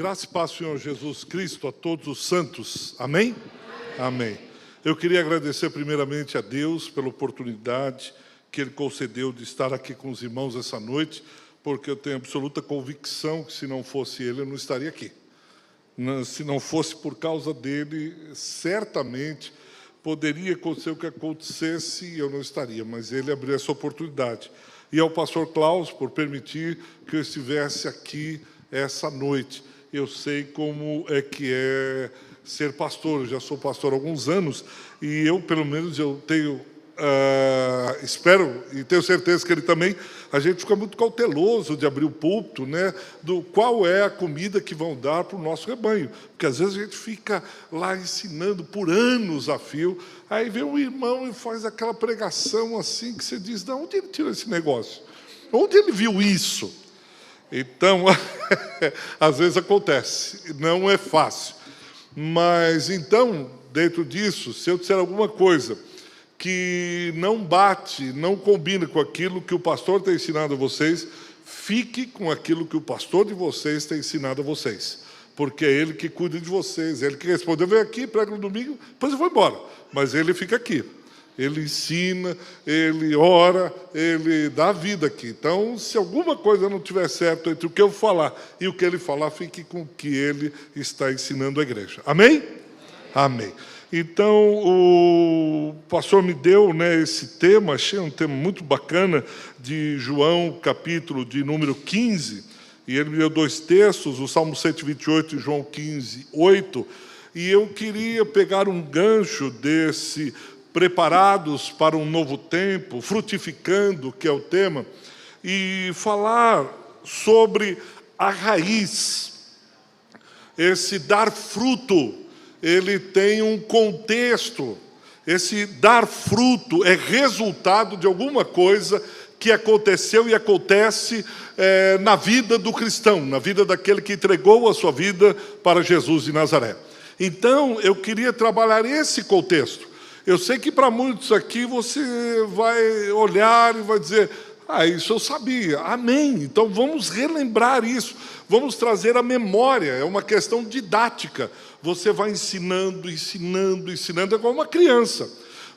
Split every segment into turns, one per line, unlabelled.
Graça e paz, Senhor Jesus Cristo, a todos os santos. Amém? Amém. Eu queria agradecer primeiramente a Deus pela oportunidade que Ele concedeu de estar aqui com os irmãos essa noite, porque eu tenho absoluta convicção que se não fosse Ele, eu não estaria aqui. Se não fosse por causa dEle, certamente poderia acontecer o que acontecesse e eu não estaria, mas Ele abriu essa oportunidade. E ao pastor Klaus por permitir que eu estivesse aqui essa noite. Eu sei como é que é ser pastor, eu já sou pastor há alguns anos, e eu, pelo menos, eu tenho, espero e tenho certeza que ele também, a gente fica muito cauteloso de abrir o púlpito, né, do qual é a comida que vão dar para o nosso rebanho, porque às vezes a gente fica lá ensinando por anos a fio, aí vem um irmão e faz aquela pregação assim, que você diz, de onde ele tirou esse negócio? Onde ele viu isso? Então, às vezes acontece, não é fácil. Mas, então, dentro disso, se eu disser alguma coisa que não bate, não combina com aquilo que o pastor tem ensinado a vocês, fique com aquilo que o pastor de vocês tem ensinado a vocês. Porque é ele que cuida de vocês, é ele que responde. Eu venho aqui, prego no domingo, depois eu vou embora. Mas ele fica aqui. Ele ensina, ele ora, ele dá vida aqui. Então, se alguma coisa não estiver certo entre o que eu falar e o que ele falar, fique com o que ele está ensinando à igreja. Amém? Amém. Então, o pastor me deu, né, esse tema, achei um tema muito bacana, de João, capítulo de número 15, e ele me deu dois textos, o Salmo 128 e João 15, 8, e eu queria pegar um gancho desse preparados para um novo tempo, frutificando, que é o tema, e falar sobre a raiz. Esse dar fruto, ele tem um contexto. Esse dar fruto é resultado de alguma coisa que aconteceu e acontece na vida do cristão, na vida daquele que entregou a sua vida para Jesus de Nazaré. Então, eu queria trabalhar esse contexto. Eu sei que para muitos aqui você vai olhar e vai dizer, isso eu sabia, amém. Então vamos relembrar isso, vamos trazer a memória, é uma questão didática. Você vai ensinando, é igual uma criança.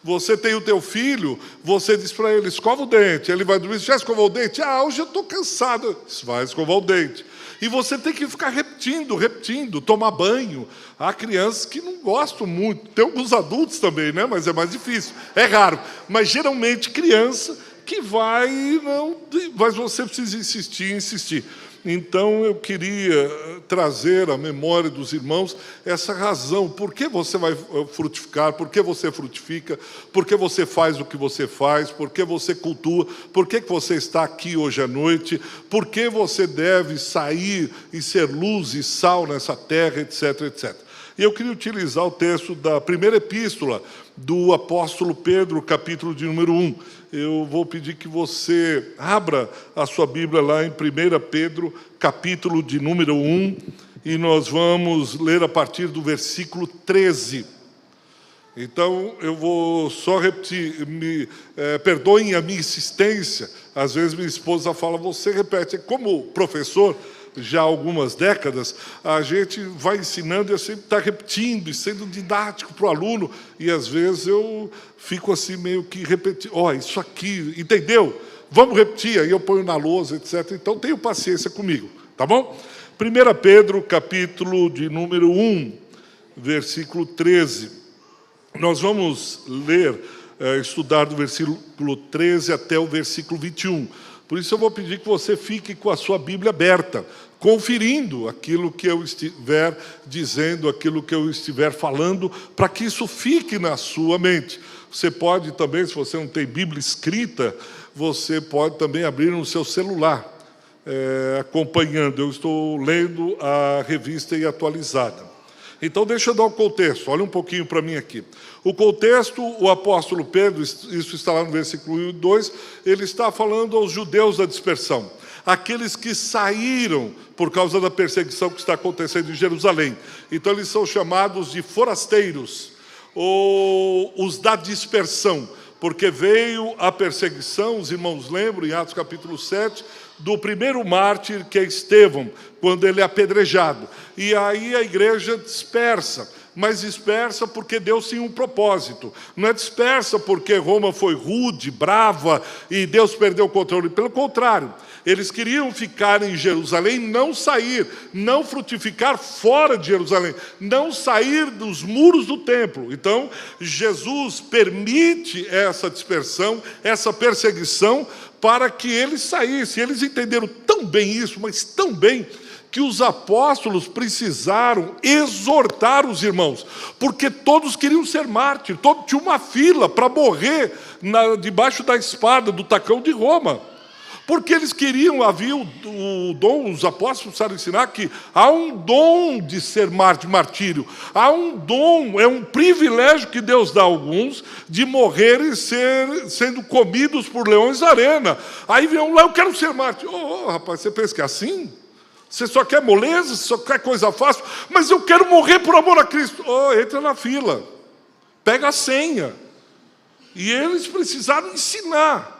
Você tem o teu filho, você diz para ele, escova o dente, ele vai dormir, já escovou o dente? Hoje eu estou cansado, você vai escovar o dente. E você tem que ficar repetindo, tomar banho. Há crianças que não gostam muito, tem alguns adultos também, né? Mas é mais difícil, é raro. Mas geralmente criança que mas você precisa insistir. Então eu queria trazer à memória dos irmãos essa razão, por que você vai frutificar, por que você frutifica, por que você faz o que você faz, por que você cultua, por que você está aqui hoje à noite, por que você deve sair e ser luz e sal nessa terra, etc, etc. E eu queria utilizar o texto da primeira epístola do apóstolo Pedro, capítulo de número 1. Eu vou pedir que você abra a sua Bíblia lá em 1 Pedro, capítulo de número 1, e nós vamos ler a partir do versículo 13. Então, eu vou só repetir, perdoem a minha insistência, às vezes minha esposa fala, você repete, como professor, já há algumas décadas, a gente vai ensinando e eu sempre está repetindo e sendo didático para o aluno, e às vezes eu fico assim meio que repetindo, isso aqui, entendeu? Vamos repetir, aí eu ponho na lousa, etc. Então tenham paciência comigo, tá bom? 1 Pedro, capítulo de número 1, versículo 13. Nós vamos ler, estudar do versículo 13 até o versículo 21. Por isso eu vou pedir que você fique com a sua Bíblia aberta, conferindo aquilo que eu estiver dizendo, aquilo que eu estiver falando, para que isso fique na sua mente. Você pode também, se você não tem Bíblia escrita, você pode também abrir no seu celular, acompanhando. Eu estou lendo a revista e atualizada. Então, deixa eu dar o contexto, olha um pouquinho para mim aqui. O contexto, o apóstolo Pedro, isso está lá no versículo 2, ele está falando aos judeus da dispersão, aqueles que saíram por causa da perseguição que está acontecendo em Jerusalém. Então, eles são chamados de forasteiros, ou os da dispersão, porque veio a perseguição, os irmãos lembram, em Atos capítulo 7, do primeiro mártir, que é Estevão, quando ele é apedrejado. E aí a igreja dispersa, mas dispersa porque Deus tinha um propósito. Não é dispersa porque Roma foi rude, brava, e Deus perdeu o controle. Pelo contrário, eles queriam ficar em Jerusalém, não sair, não frutificar fora de Jerusalém, não sair dos muros do templo. Então, Jesus permite essa dispersão, essa perseguição, para que eles saíssem. Eles entenderam tão bem isso, mas tão bem, que os apóstolos precisaram exortar os irmãos, porque todos queriam ser mártires, tinha uma fila para morrer debaixo da espada do tacão de Roma, porque eles queriam, havia o dom, os apóstolos precisaram ensinar que há um dom de ser martírio, há um dom, é um privilégio que Deus dá a alguns, de morrer e sendo comidos por leões da arena. Aí vem um lá, eu quero ser mártir. Rapaz, você pensa que é assim? Você só quer moleza, você só quer coisa fácil, mas eu quero morrer por amor a Cristo. Entra na fila, pega a senha. E eles precisaram ensinar.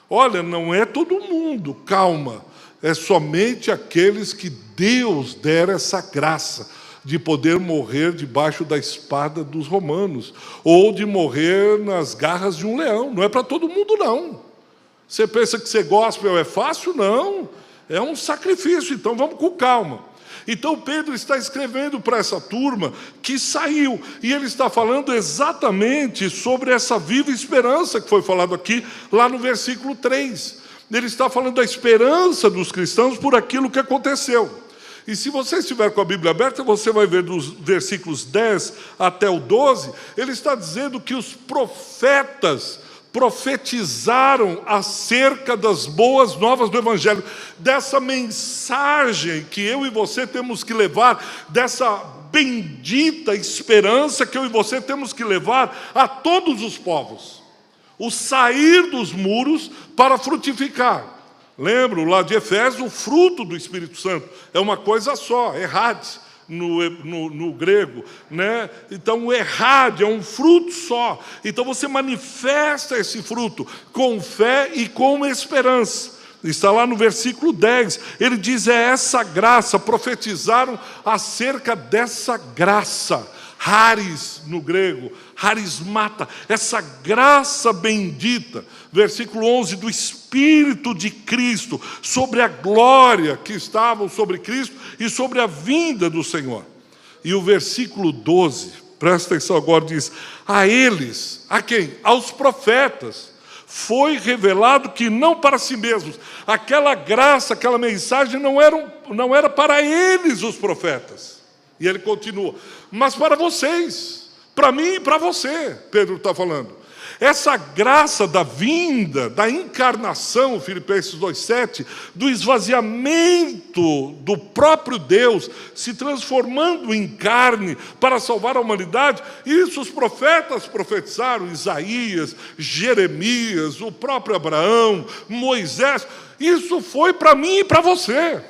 Olha, não é todo mundo, calma. É somente aqueles que Deus der essa graça de poder morrer debaixo da espada dos romanos, ou de morrer nas garras de um leão. Não é para todo mundo, não. Você pensa que ser gospel é fácil? Não. É um sacrifício, então vamos com calma. Então Pedro está escrevendo para essa turma que saiu, e ele está falando exatamente sobre essa viva esperança que foi falado aqui, lá no versículo 3. Ele está falando da esperança dos cristãos por aquilo que aconteceu. E se você estiver com a Bíblia aberta, você vai ver dos versículos 10 até o 12, ele está dizendo que os profetas profetizaram acerca das boas novas do Evangelho, dessa mensagem que eu e você temos que levar, dessa bendita esperança que eu e você temos que levar a todos os povos, o sair dos muros para frutificar. Lembro lá de Efésios, o fruto do Espírito Santo é uma coisa só, errade, no grego, né? Então o errade é um fruto só. Então você manifesta esse fruto com fé e com esperança. Está lá no versículo 10, ele diz, é essa graça, profetizaram acerca dessa graça, haris no grego, harismata, essa graça bendita, versículo 11, do Espírito de Cristo, sobre a glória que estavam sobre Cristo e sobre a vinda do Senhor. E o versículo 12, presta atenção agora, diz, a eles, a quem? Aos profetas, foi revelado que não para si mesmos, aquela graça, aquela mensagem não era para eles, os profetas. E ele continua, mas para vocês, para mim e para você, Pedro está falando. Essa graça da vinda, da encarnação, Filipenses 2,7, do esvaziamento do próprio Deus, se transformando em carne para salvar a humanidade, isso os profetas profetizaram, Isaías, Jeremias, o próprio Abraão, Moisés, isso foi para mim e para você.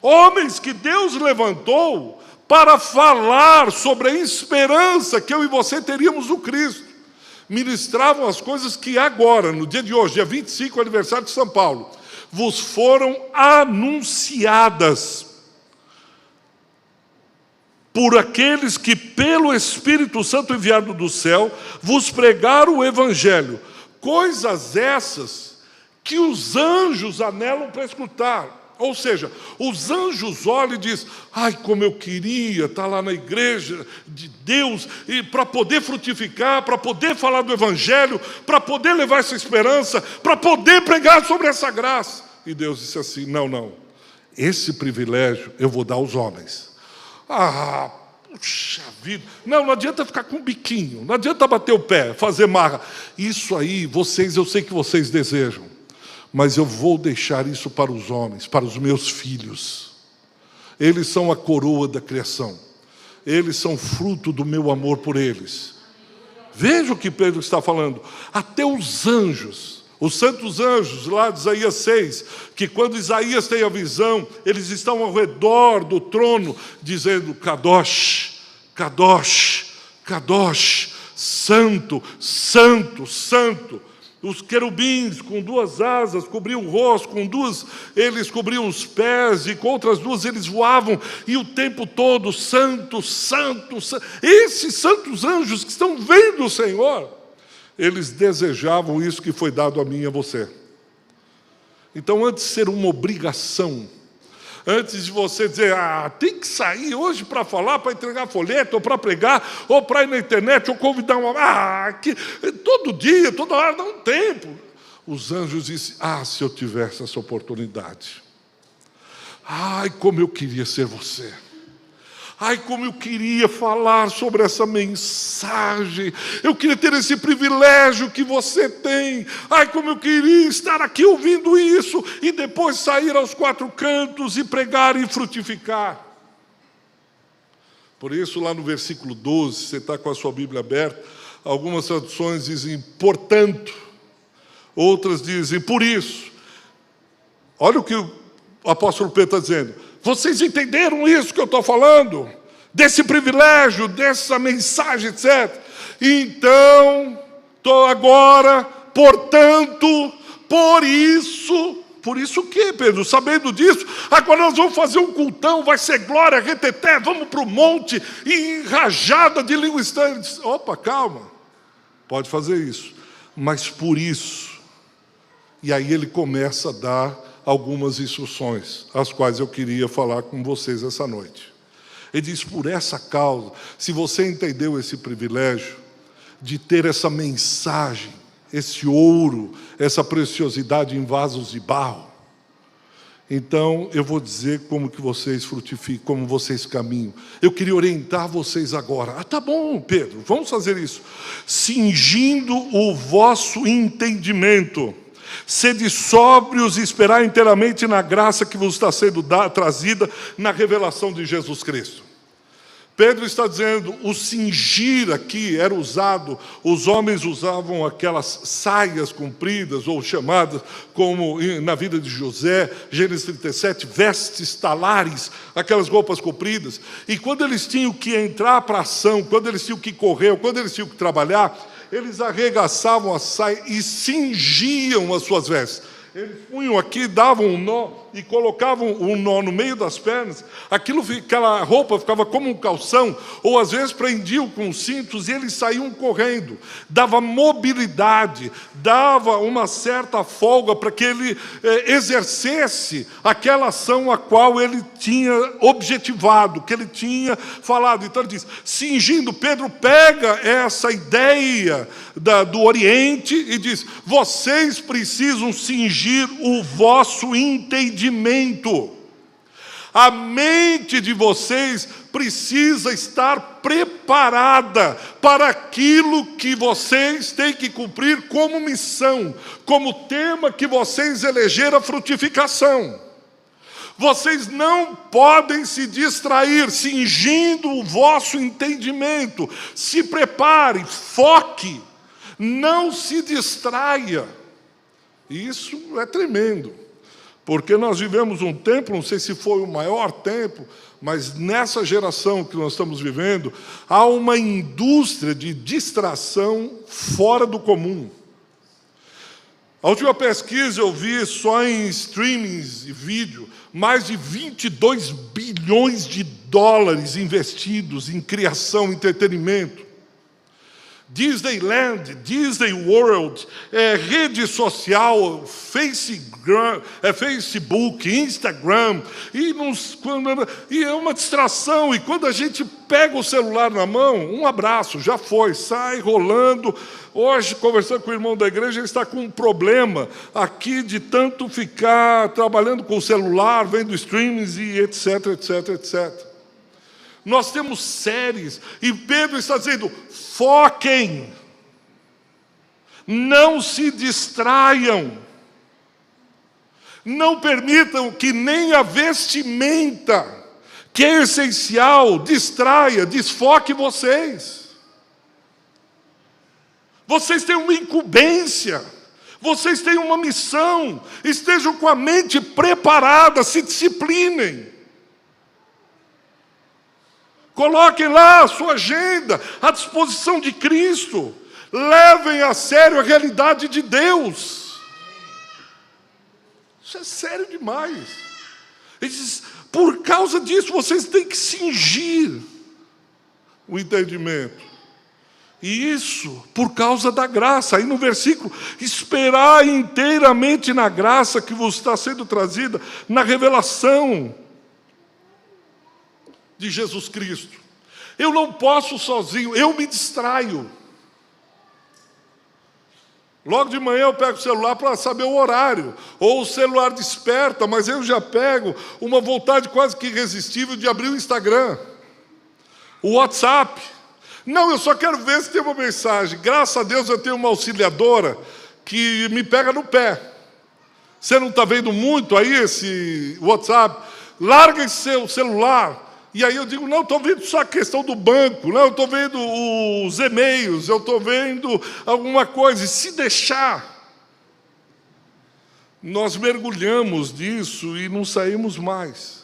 Homens que Deus levantou para falar sobre a esperança que eu e você teríamos no Cristo. Ministravam as coisas que agora, no dia de hoje, dia 25, aniversário de São Paulo, vos foram anunciadas por aqueles que, pelo Espírito Santo enviado do céu, vos pregaram o Evangelho. Coisas essas que os anjos anelam para escutar. Ou seja, os anjos olham e dizem, ai, como eu queria estar lá na igreja de Deus, e para poder frutificar, para poder falar do Evangelho, para poder levar essa esperança, para poder pregar sobre essa graça. E Deus disse assim, não, esse privilégio eu vou dar aos homens. Puxa vida, não adianta ficar com o biquinho, não adianta bater o pé, fazer marra. Isso aí, vocês, eu sei que vocês desejam. Mas eu vou deixar isso para os homens, para os meus filhos. Eles são a coroa da criação. Eles são fruto do meu amor por eles. Veja o que Pedro está falando. Até os anjos, os santos anjos, lá de Isaías 6, que quando Isaías tem a visão, eles estão ao redor do trono, dizendo, Kadosh, Kadosh, Kadosh, Santo, Santo, Santo. Os querubins com 2 asas cobriam o rosto, com 2 eles cobriam os pés, e com outras 2 eles voavam, e o tempo todo, santo, santo, santo. Esses santos anjos que estão vendo o Senhor, eles desejavam isso que foi dado a mim e a você. Então, antes de ser uma obrigação, antes de você dizer, tem que sair hoje para falar, para entregar folheto, ou para pregar, ou para ir na internet, ou convidar todo dia, toda hora, dá um tempo. Os anjos dizem, se eu tivesse essa oportunidade. Ai, como eu queria ser você. Ai, como eu queria falar sobre essa mensagem. Eu queria ter esse privilégio que você tem. Ai, como eu queria estar aqui ouvindo isso e depois sair aos 4 cantos e pregar e frutificar. Por isso, lá no versículo 12, você está com a sua Bíblia aberta, algumas traduções dizem, portanto. Outras dizem, por isso. Olha o que o apóstolo Pedro está dizendo. Vocês entenderam isso que eu estou falando? Desse privilégio, dessa mensagem, etc. Então, agora, portanto, por isso o quê, Pedro? Sabendo disso, agora nós vamos fazer um cultão, vai ser glória, reteté, vamos para o monte, e rajada de língua estranha. Opa, calma, pode fazer isso, mas por isso. E aí ele começa a dar algumas instruções, as quais eu queria falar com vocês essa noite. Ele diz, por essa causa, se você entendeu esse privilégio de ter essa mensagem, esse ouro, essa preciosidade em vasos de barro, então eu vou dizer como que vocês frutificam, como vocês caminham. Eu queria orientar vocês agora. Tá bom, Pedro, vamos fazer isso. Cingindo o vosso entendimento, sede sóbrios e esperar inteiramente na graça que vos está sendo trazida na revelação de Jesus Cristo. Pedro está dizendo, o cingir aqui era usado, os homens usavam aquelas saias compridas, ou chamadas, como na vida de José, Gênesis 37, vestes talares, aquelas roupas compridas. E quando eles tinham que entrar para a ação, quando eles tinham que correr, quando eles tinham que trabalhar, eles arregaçavam a saia e cingiam as suas vestes. Eles punham aqui, davam um nó e colocavam um nó no meio das pernas. Aquela roupa ficava como um calção, ou às vezes prendiam com cintos e eles saíam correndo. Dava mobilidade, dava uma certa folga para que ele exercesse aquela ação a qual ele tinha objetivado, que ele tinha falado. Então ele diz, cingindo, Pedro pega essa ideia do Oriente e diz, vocês precisam cingir o vosso entendimento. A mente de vocês precisa estar preparada para aquilo que vocês têm que cumprir como missão, como tema que vocês elegeram, a frutificação. Vocês não podem se distrair, cingindo o vosso entendimento. Se prepare, foque, não se distraia. Isso é tremendo, porque nós vivemos um tempo, não sei se foi o maior tempo, mas nessa geração que nós estamos vivendo, há uma indústria de distração fora do comum. A última pesquisa eu vi só em streamings e vídeo, mais de 22 bilhões de dólares investidos em criação e entretenimento. Disneyland, Disney World, rede social, Facebook, Instagram, e é uma distração. E quando a gente pega o celular na mão, um abraço, já foi, sai rolando. Hoje, conversando com o irmão da igreja, ele está com um problema aqui de tanto ficar trabalhando com o celular, vendo streamings e etc, etc, etc. Nós temos séries, e Pedro está dizendo, foquem, não se distraiam, não permitam que nem a vestimenta, que é essencial, distraia, desfoque vocês. Vocês têm uma incumbência, vocês têm uma missão, estejam com a mente preparada, se disciplinem. Coloquem lá a sua agenda à disposição de Cristo. Levem a sério a realidade de Deus. Isso é sério demais. Ele diz, por causa disso, vocês têm que cingir o entendimento. E isso por causa da graça. Aí no versículo, esperar inteiramente na graça que vos está sendo trazida, na revelação de Jesus Cristo. Eu não posso sozinho, eu me distraio. Logo de manhã eu pego o celular para saber o horário, ou o celular desperta, mas eu já pego uma vontade quase que irresistível de abrir o Instagram, o WhatsApp. Não, eu só quero ver se tem uma mensagem. Graças a Deus eu tenho uma auxiliadora que me pega no pé. Você não está vendo muito aí esse WhatsApp? Larga esse seu celular. E aí eu digo, não, estou vendo só a questão do banco, não, eu estou vendo os e-mails, eu estou vendo alguma coisa. E se deixar, nós mergulhamos nisso e não saímos mais.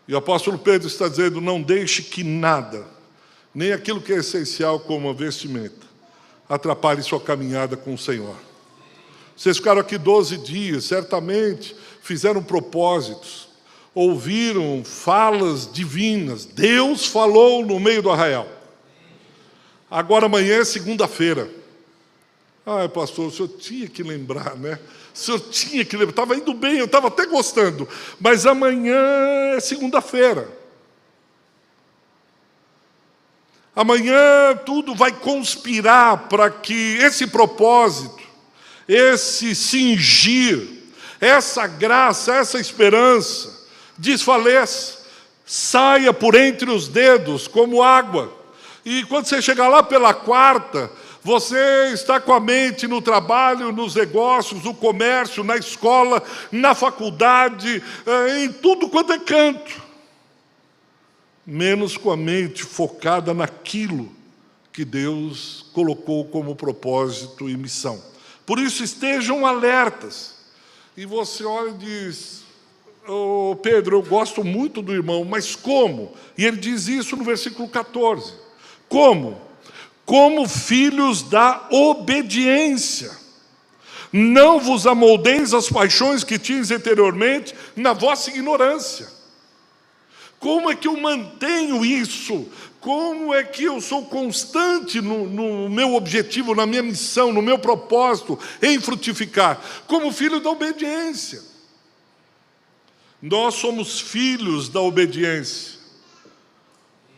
E o apóstolo Pedro está dizendo, não deixe que nada, nem aquilo que é essencial como a vestimenta, atrapalhe sua caminhada com o Senhor. Vocês ficaram aqui 12 dias, certamente fizeram propósitos, ouviram falas divinas. Deus falou no meio do arraial. Agora amanhã é segunda-feira. Pastor, o senhor tinha que lembrar, né? O senhor tinha que lembrar. Estava indo bem, eu estava até gostando. Mas amanhã é segunda-feira. Amanhã tudo vai conspirar para que esse propósito, esse cingir, essa graça, essa esperança, desfaleça, saia por entre os dedos como água. E quando você chegar lá pela quarta, você está com a mente no trabalho, nos negócios, no comércio, na escola, na faculdade, em tudo quanto é canto, menos com a mente focada naquilo que Deus colocou como propósito e missão. Por isso estejam alertas. E você olha e diz, Pedro, eu gosto muito do irmão, mas como? E ele diz isso no versículo 14. Como? Como filhos da obediência. Não vos amoldeis às paixões que tinhas anteriormente na vossa ignorância. Como é que eu mantenho isso? Como é que eu sou constante no meu objetivo, na minha missão, no meu propósito, em frutificar? Como filho da obediência. Nós somos filhos da obediência.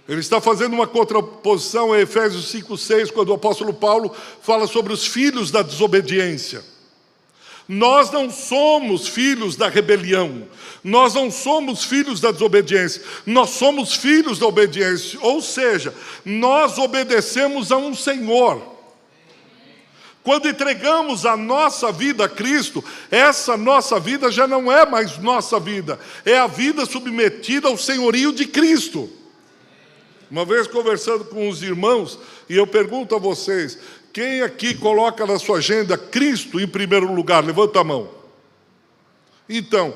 Ele está fazendo uma contraposição a Efésios 5:6, quando o apóstolo Paulo fala sobre os filhos da desobediência. Nós não somos filhos da rebelião, nós não somos filhos da desobediência, nós somos filhos da obediência, ou seja, nós obedecemos a um Senhor. Quando entregamos a nossa vida a Cristo, essa nossa vida já não é mais nossa vida, é a vida submetida ao senhorio de Cristo. Uma vez conversando com os irmãos, e eu pergunto a vocês, quem aqui coloca na sua agenda Cristo em primeiro lugar? Levanta a mão. Então,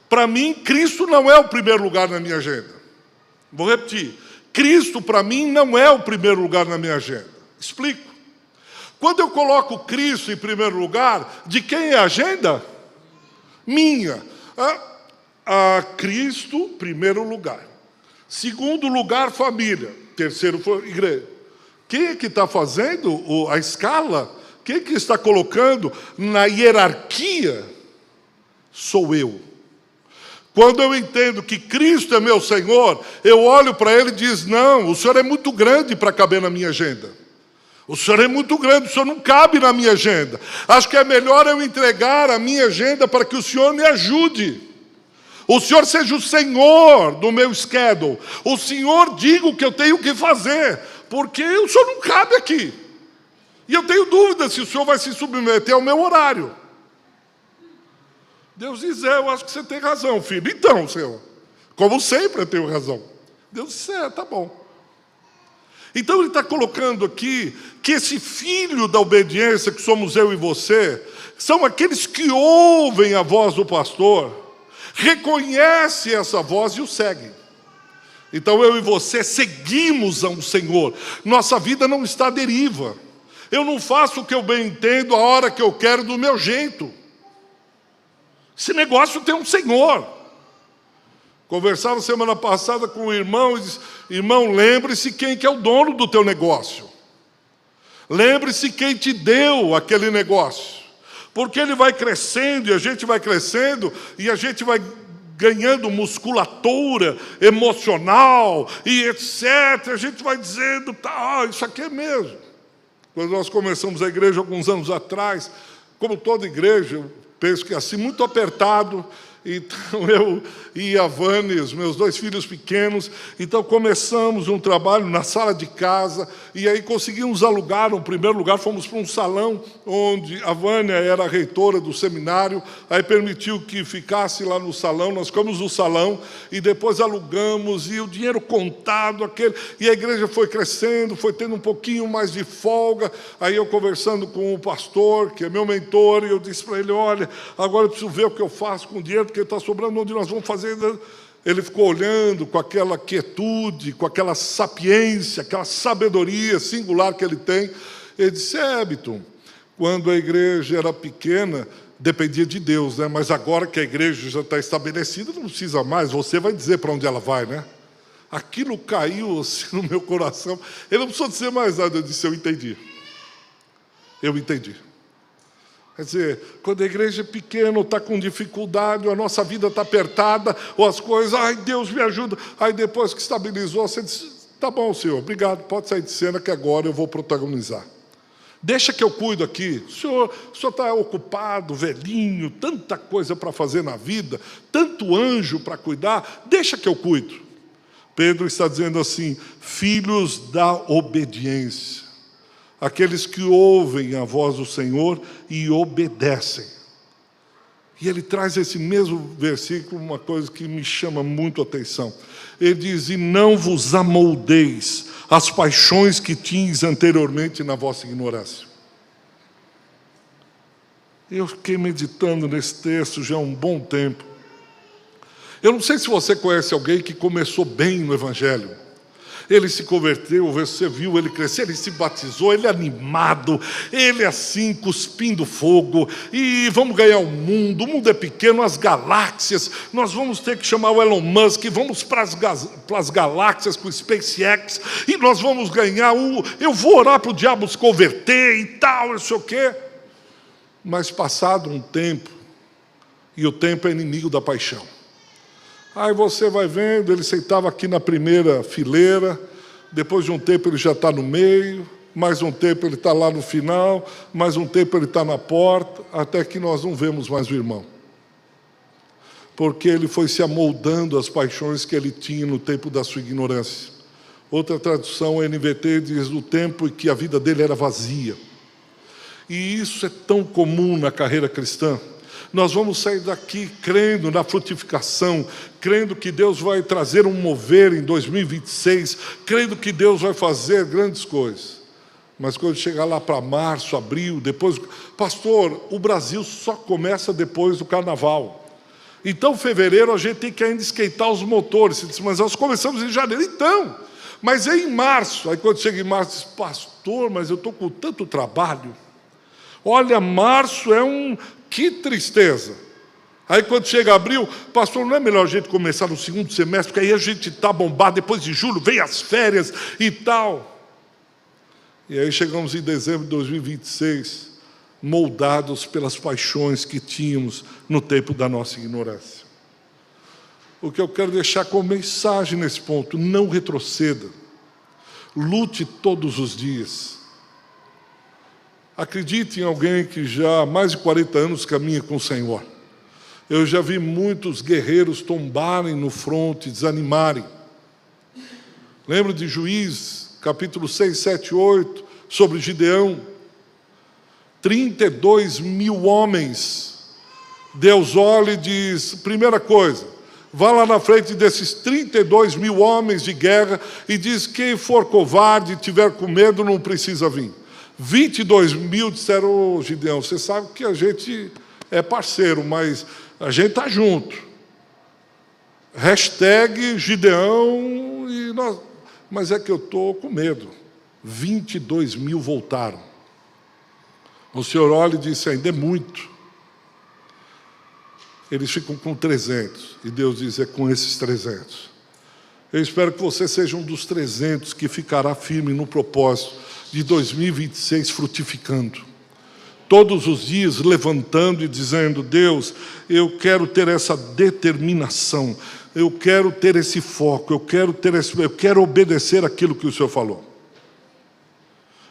para mim, Cristo não é o primeiro lugar na minha agenda. Vou repetir, Cristo para mim não é o primeiro lugar na minha agenda. Explico. Quando eu coloco Cristo em primeiro lugar, de quem é a agenda? Minha. Cristo, primeiro lugar. Segundo lugar, família. Terceiro, igreja. Quem é que está fazendo a escala? Quem é que está colocando na hierarquia? Sou eu. Quando eu entendo que Cristo é meu Senhor, eu olho para Ele e diz, não, o Senhor é muito grande para caber na minha agenda. O Senhor é muito grande, o Senhor não cabe na minha agenda. Acho que é melhor eu entregar a minha agenda para que o Senhor me ajude. O Senhor seja o Senhor do meu schedule. O Senhor diga o que eu tenho que fazer, porque o Senhor não cabe aqui. E eu tenho dúvida se o Senhor vai se submeter ao meu horário. Deus diz, eu acho que você tem razão, filho. Então, Senhor, como sempre eu tenho razão. Deus disse, tá bom. Então ele está colocando aqui que esse filho da obediência, que somos eu e você, são aqueles que ouvem a voz do pastor, reconhecem essa voz e o seguem. Então eu e você seguimos ao Senhor. Nossa vida não está à deriva. Eu não faço o que eu bem entendo, a hora que eu quero, do meu jeito. Esse negócio tem um Senhor. Conversava semana passada com o irmão e disse: irmão, lembre-se quem que é o dono do teu negócio. Lembre-se quem te deu aquele negócio. Porque ele vai crescendo, e a gente vai crescendo, e a gente vai ganhando musculatura emocional, e etc. A gente vai dizendo, tá, isso aqui é mesmo. Quando nós começamos a igreja alguns anos atrás, como toda igreja, eu penso que é assim, muito apertado. Então eu e a Vânia, os meus 2 filhos pequenos, então começamos um trabalho na sala de casa, e aí conseguimos alugar um primeiro lugar, fomos para um salão onde a Vânia era a reitora do seminário, aí permitiu que ficasse lá no salão, nós ficamos no salão, e depois alugamos, e o dinheiro contado, e a igreja foi crescendo, foi tendo um pouquinho mais de folga, aí eu conversando com o pastor, que é meu mentor, e eu disse para ele, olha, agora eu preciso ver o que eu faço com o dinheiro, porque está sobrando, onde nós vamos fazer. Ele ficou olhando com aquela quietude, com aquela sapiência, aquela sabedoria singular que ele tem. Ele disse, Ebiton, quando a igreja era pequena, dependia de Deus, né? Mas agora que a igreja já está estabelecida, não precisa mais, você vai dizer para onde ela vai, né? Aquilo caiu assim no meu coração. Ele não precisou dizer mais nada, eu disse, eu entendi. Eu entendi. Quer dizer, quando a igreja é pequena, ou está com dificuldade, ou a nossa vida está apertada, ou as coisas, ai, Deus me ajuda. Aí depois que estabilizou, você diz, tá bom, Senhor, obrigado, pode sair de cena que agora eu vou protagonizar. Deixa que eu cuido aqui. O senhor está ocupado, velhinho, tanta coisa para fazer na vida, tanto anjo para cuidar, deixa que eu cuido. Pedro está dizendo assim, filhos da obediência. Aqueles que ouvem a voz do Senhor e obedecem. E ele traz esse mesmo versículo, uma coisa que me chama muito a atenção. Ele diz, e não vos amoldeis as paixões que tinhas anteriormente na vossa ignorância. Eu fiquei meditando nesse texto já há um bom tempo. Eu não sei se você conhece alguém que começou bem no Evangelho. Ele se converteu, você viu ele crescer, ele se batizou, ele animado, ele assim, cuspindo fogo, e vamos ganhar o mundo é pequeno, as galáxias, nós vamos ter que chamar o Elon Musk, vamos para as galáxias com o SpaceX, e nós vamos ganhar eu vou orar para o diabo se converter e tal, não sei o quê. Mas passado um tempo, e o tempo é inimigo da paixão, aí você vai vendo, ele sentava aqui na primeira fileira, depois de um tempo ele já está no meio, mais um tempo ele está lá no final, mais um tempo ele está na porta, até que nós não vemos mais o irmão. Porque ele foi se amoldando às paixões que ele tinha no tempo da sua ignorância. Outra tradução, a NVT, diz do tempo em que a vida dele era vazia. E isso é tão comum na carreira cristã. Nós vamos sair daqui crendo na frutificação, crendo que Deus vai trazer um mover em 2026, crendo que Deus vai fazer grandes coisas. Mas quando chegar lá para março, abril, depois... Pastor, o Brasil só começa depois do carnaval. Então, fevereiro, a gente tem que ainda esquentar os motores. Você diz, mas nós começamos em janeiro. Então, mas é em março. Aí quando chega em março, diz, pastor, mas eu estou com tanto trabalho. Olha, março é que tristeza. Aí quando chega abril, pastor, não é melhor a gente começar no segundo semestre, porque aí a gente está bombado, depois de julho vem as férias e tal. E aí chegamos em dezembro de 2026, moldados pelas paixões que tínhamos no tempo da nossa ignorância. O que eu quero deixar como mensagem nesse ponto, não retroceda. Lute todos os dias. Acredite em alguém que já há mais de 40 anos caminha com o Senhor. Eu já vi muitos guerreiros tombarem no fronte, desanimarem. Lembro de Juízes, capítulo 6, 7, 8, sobre Gideão. 32 mil homens. Deus olha e diz, primeira coisa, vá lá na frente desses 32 mil homens de guerra e diz, quem for covarde e tiver com medo não precisa vir. 22 mil disseram, Gideão, você sabe que a gente é parceiro, mas a gente está junto. Hashtag Gideão, mas é que eu estou com medo. 22 mil voltaram. O Senhor olha e diz: ainda é muito. Eles ficam com 300. E Deus diz: é com esses 300. Eu espero que você seja um dos 300 que ficará firme no propósito de 2026 frutificando. Todos os dias levantando e dizendo: Deus, eu quero ter essa determinação, eu quero ter esse foco, eu quero obedecer aquilo que o Senhor falou.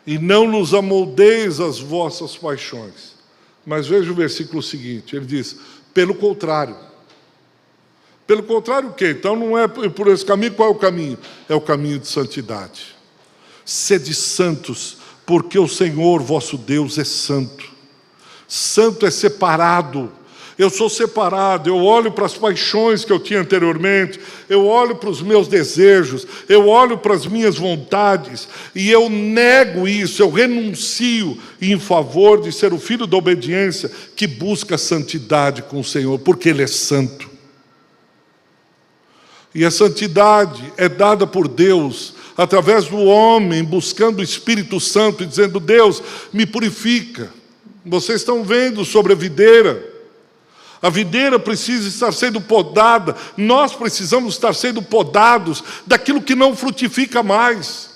E não nos amoldeis as vossas paixões. Mas veja o versículo seguinte, ele diz: pelo contrário. Pelo contrário o quê? Então não é por esse caminho. Qual é o caminho? É o caminho de santidade. Sede santos, porque o Senhor vosso Deus é santo. Santo é separado. Eu sou separado, eu olho para as paixões que eu tinha anteriormente, eu olho para os meus desejos, eu olho para as minhas vontades, e eu nego isso, eu renuncio em favor de ser o filho da obediência que busca santidade com o Senhor, porque Ele é santo. E a santidade é dada por Deus, através do homem, buscando o Espírito Santo e dizendo: Deus, me purifica. Vocês estão vendo sobre a videira. A videira precisa estar sendo podada, nós precisamos estar sendo podados daquilo que não frutifica mais.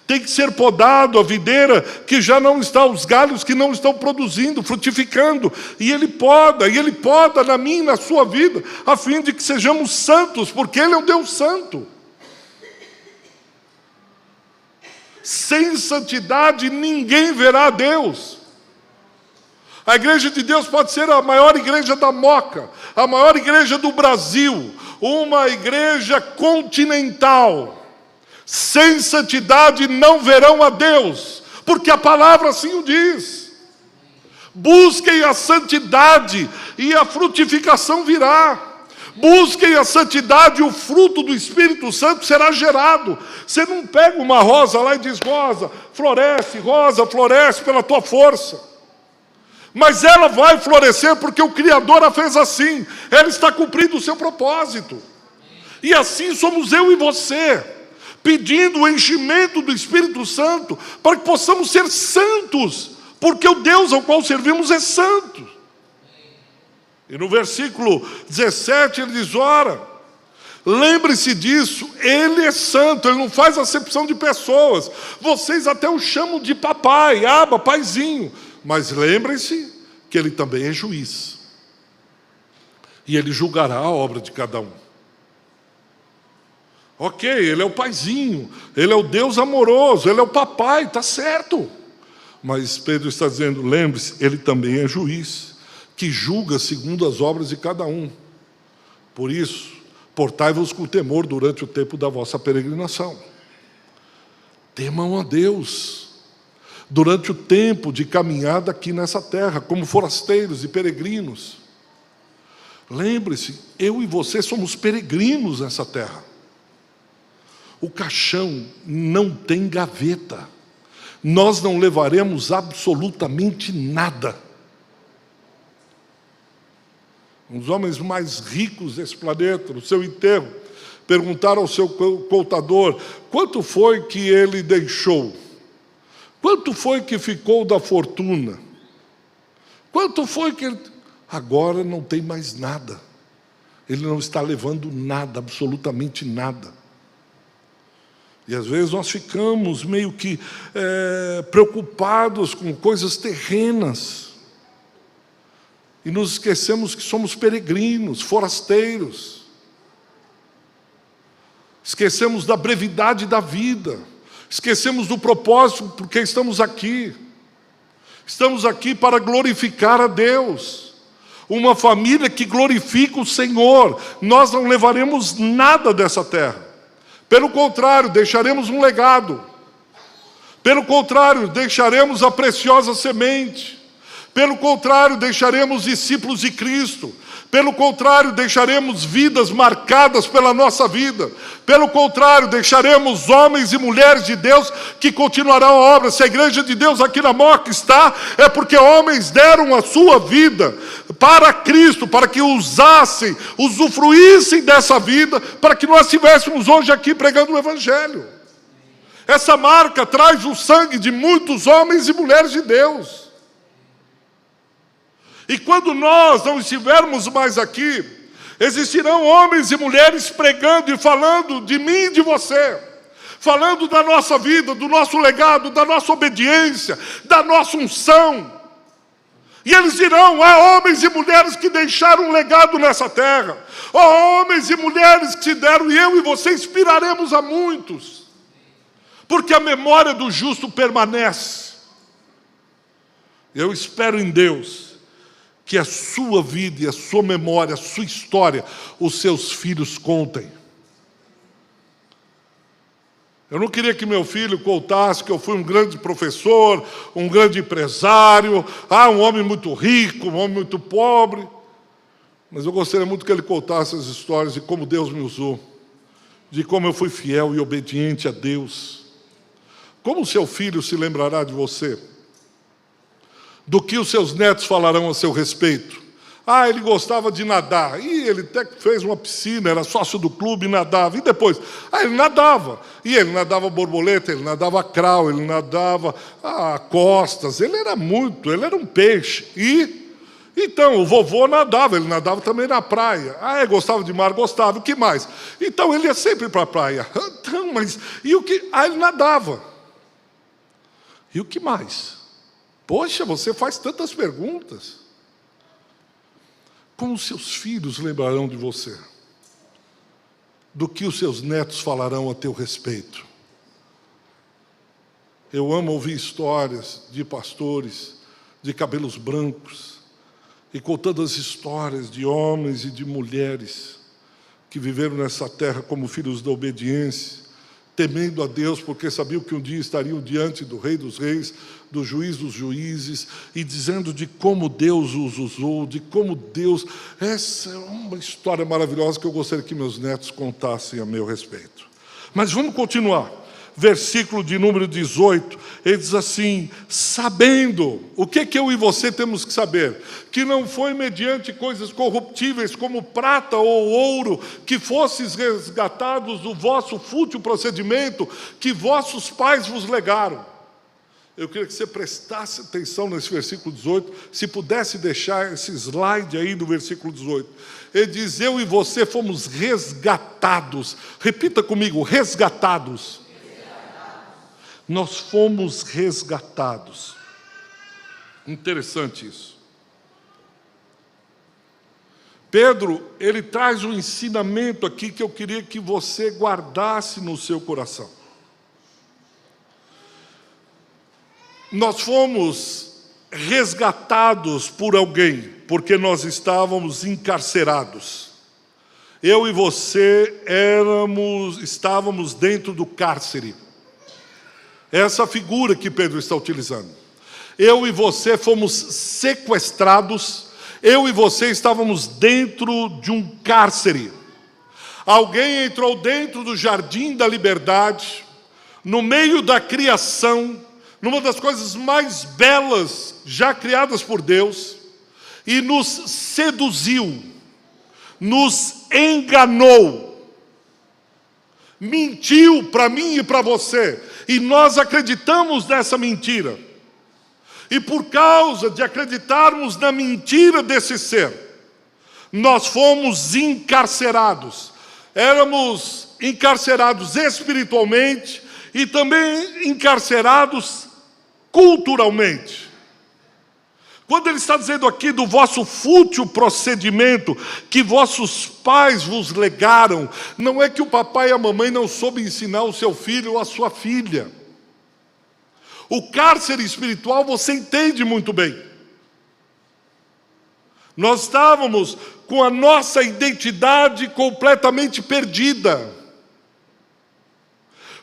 Tem que ser podado a videira que já não está, os galhos que não estão produzindo, frutificando. E Ele poda na minha e na sua vida, a fim de que sejamos santos, porque Ele é um Deus santo. Sem santidade ninguém verá a Deus. A igreja de Deus pode ser a maior igreja da Moca, a maior igreja do Brasil, uma igreja continental. Sem santidade não verão a Deus, porque a palavra assim o diz. Busquem a santidade e a frutificação virá. Busquem a santidade e o fruto do Espírito Santo será gerado. Você não pega uma rosa lá e diz: rosa, floresce pela tua força. Mas ela vai florescer porque o Criador a fez assim. Ela está cumprindo o seu propósito. E assim somos eu e você, pedindo o enchimento do Espírito Santo para que possamos ser santos, porque o Deus ao qual servimos é santo. E no versículo 17 ele diz: ora, lembre-se disso, Ele é santo, Ele não faz acepção de pessoas. Vocês até o chamam de papai, aba, paizinho. Mas lembrem-se que Ele também é juiz. E Ele julgará a obra de cada um. Ok, Ele é o paizinho, Ele é o Deus amoroso, Ele é o papai, está certo. Mas Pedro está dizendo: lembre-se, Ele também é juiz, que julga segundo as obras de cada um. Por isso, portai-vos com temor durante o tempo da vossa peregrinação. Temam a Deus durante o tempo de caminhada aqui nessa terra, como forasteiros e peregrinos. Lembre-se, eu e você somos peregrinos nessa terra. O caixão não tem gaveta. Nós não levaremos absolutamente nada. Um dos homens mais ricos desse planeta, no seu enterro, perguntaram ao seu contador quanto foi que ele deixou. Quanto foi que ficou da fortuna? Quanto foi que ele... Agora não tem mais nada. Ele não está levando nada, absolutamente nada. E às vezes nós ficamos meio que preocupados com coisas terrenas. E nos esquecemos que somos peregrinos, forasteiros. Esquecemos da brevidade da vida. Esquecemos do propósito porque estamos aqui. Estamos aqui para glorificar a Deus. Uma família que glorifica o Senhor. Nós não levaremos nada dessa terra. Pelo contrário, deixaremos um legado. Pelo contrário, deixaremos a preciosa semente. Pelo contrário, deixaremos discípulos de Cristo. Pelo contrário, deixaremos vidas marcadas pela nossa vida. Pelo contrário, deixaremos homens e mulheres de Deus que continuarão a obra. Se a igreja de Deus aqui na Moca está, é porque homens deram a sua vida para Cristo, para que usassem, usufruíssem dessa vida, para que nós estivéssemos hoje aqui pregando o Evangelho. Essa marca traz o sangue de muitos homens e mulheres de Deus. E quando nós não estivermos mais aqui, existirão homens e mulheres pregando e falando de mim e de você, falando da nossa vida, do nosso legado, da nossa obediência, da nossa unção. E eles dirão: há homens e mulheres que deixaram um legado nessa terra, há homens e mulheres que se deram, e eu e você inspiraremos a muitos, porque a memória do justo permanece. Eu espero em Deus que a sua vida e a sua memória, a sua história, os seus filhos contem. Eu não queria que meu filho contasse que eu fui um grande professor, um grande empresário, um homem muito rico, um homem muito pobre. Mas eu gostaria muito que ele contasse as histórias de como Deus me usou, de como eu fui fiel e obediente a Deus. Como o seu filho se lembrará de você? Do que os seus netos falarão a seu respeito? Ele gostava de nadar, e ele até fez uma piscina, era sócio do clube e nadava. E depois? Ele nadava, e ele nadava borboleta, ele nadava crawl, ele nadava costas, ele era um peixe. Então, o vovô nadava, ele nadava também na praia. Ele gostava de mar, gostava, o que mais? Então, ele ia sempre para a praia. Então, mas, e o que? Ele nadava. E o que mais? Poxa, você faz tantas perguntas. Como os seus filhos lembrarão de você? Do que os seus netos falarão a teu respeito? Eu amo ouvir histórias de pastores de cabelos brancos e contando as histórias de homens e de mulheres que viveram nessa terra como filhos da obediência, temendo a Deus, porque sabiam que um dia estariam diante do Rei dos Reis, do Juiz dos Juízes, e dizendo de como Deus os usou, de como Deus... Essa é uma história maravilhosa que eu gostaria que meus netos contassem a meu respeito. Mas vamos continuar. Versículo de número 18, ele diz assim: sabendo, o que eu e você temos que saber? Que não foi mediante coisas corruptíveis como prata ou ouro, que fosses resgatados do vosso fútil procedimento, que vossos pais vos legaram. Eu queria que você prestasse atenção nesse versículo 18, se pudesse deixar esse slide aí do versículo 18. Ele diz: eu e você fomos resgatados. Repita comigo: resgatados. Nós fomos resgatados. Interessante isso. Pedro, ele traz um ensinamento aqui que eu queria que você guardasse no seu coração. Nós fomos resgatados por alguém, porque nós estávamos encarcerados. Eu e você estávamos dentro do cárcere. Essa figura que Pedro está utilizando. Eu e você fomos sequestrados, eu e você estávamos dentro de um cárcere. Alguém entrou dentro do jardim da liberdade, no meio da criação, numa das coisas mais belas já criadas por Deus, e nos seduziu, nos enganou, mentiu para mim e para você, e nós acreditamos nessa mentira. E por causa de acreditarmos na mentira desse ser, nós fomos encarcerados. Éramos encarcerados espiritualmente e também encarcerados culturalmente. Quando ele está dizendo aqui do vosso fútil procedimento que vossos pais vos legaram, não é que o papai e a mamãe não soube ensinar o seu filho ou a sua filha. O cárcere espiritual você entende muito bem. Nós estávamos com a nossa identidade completamente perdida.